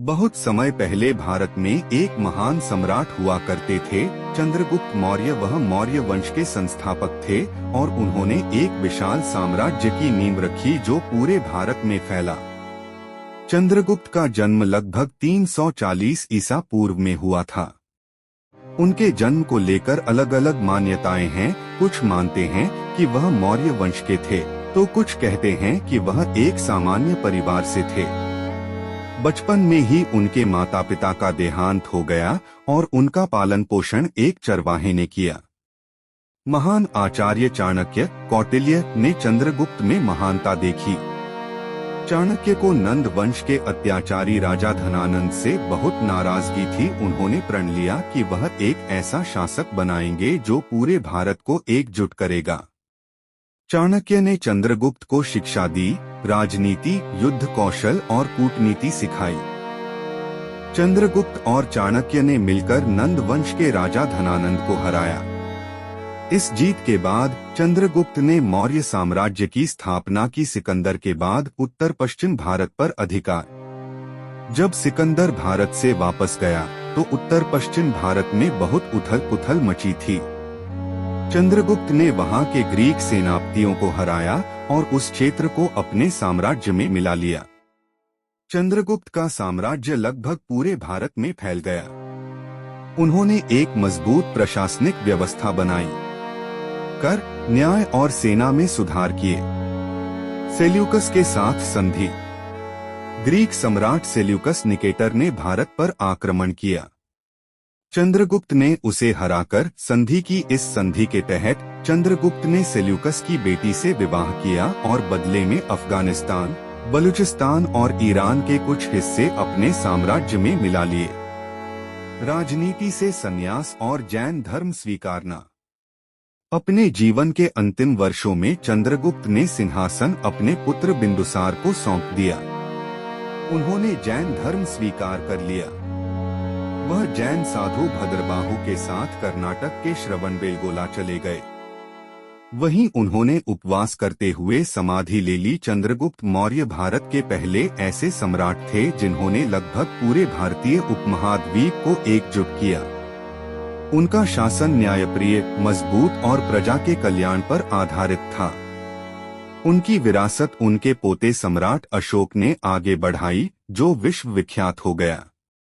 बहुत समय पहले भारत में एक महान सम्राट हुआ करते थे चंद्रगुप्त मौर्य। वह मौर्य वंश के संस्थापक थे और उन्होंने एक विशाल साम्राज्य की नींव रखी जो पूरे भारत में फैला। चंद्रगुप्त का जन्म लगभग 340 ईसा पूर्व में हुआ था। उनके जन्म को लेकर अलग अलग मान्यताएं हैं। कुछ मानते हैं कि वह मौर्य वंश के थे, तो कुछ कहते हैं कि वह एक सामान्य परिवार से थे। बचपन में ही उनके माता पिता का देहांत हो गया और उनका पालन पोषण एक चरवाहे ने किया। महान आचार्य चाणक्य कौटिल्य ने चंद्रगुप्त में महानता देखी। चाणक्य को नंद वंश के अत्याचारी राजा धनानंद से बहुत नाराजगी थी। उन्होंने प्रण लिया कि वह एक ऐसा शासक बनाएंगे जो पूरे भारत को एकजुट करेगा। चाणक्य ने चंद्रगुप्त को शिक्षा दी, राजनीति, युद्ध कौशल और कूटनीति सिखाई। चंद्रगुप्त और चाणक्य ने मिलकर नंद वंश के राजा धनानंद को हराया। इस जीत के बाद चंद्रगुप्त ने मौर्य साम्राज्य की स्थापना की। सिकंदर के बाद उत्तर पश्चिम भारत पर अधिकार। जब सिकंदर भारत से वापस गया तो उत्तर पश्चिम भारत में बहुत उथल पुथल मची थी। चंद्रगुप्त ने वहां के ग्रीक सेनापतियों को हराया और उस क्षेत्र को अपने साम्राज्य में मिला लिया। चंद्रगुप्त का साम्राज्य लगभग पूरे भारत में फैल गया। उन्होंने एक मजबूत प्रशासनिक व्यवस्था बनाई, कर, न्याय और सेना में सुधार किए। सेल्यूकस के साथ संधि। ग्रीक सम्राट सेल्यूकस निकेटर ने भारत पर आक्रमण किया। चंद्रगुप्त ने उसे हराकर संधि की। इस संधि के तहत चंद्रगुप्त ने सेल्यूकस की बेटी से विवाह किया और बदले में अफगानिस्तान, बलूचिस्तान और ईरान के कुछ हिस्से अपने साम्राज्य में मिला लिए। राजनीति से संन्यास और जैन धर्म स्वीकारना। अपने जीवन के अंतिम वर्षों में चंद्रगुप्त ने सिंहासन अपने पुत्र बिंदुसार को सौंप दिया। उन्होंने जैन धर्म स्वीकार कर लिया। वह जैन साधु भद्रबाहु के साथ कर्नाटक के श्रवणबेलगोला चले गए। वहीं उन्होंने उपवास करते हुए समाधि ले ली। चंद्रगुप्त मौर्य भारत के पहले ऐसे सम्राट थे जिन्होंने लगभग पूरे भारतीय उपमहाद्वीप को एकजुट किया। उनका शासन न्यायप्रिय, मजबूत और प्रजा के कल्याण पर आधारित था। उनकी विरासत उनके पोते सम्राट अशोक ने आगे बढ़ाई, जो विश्व विख्यात हो गया।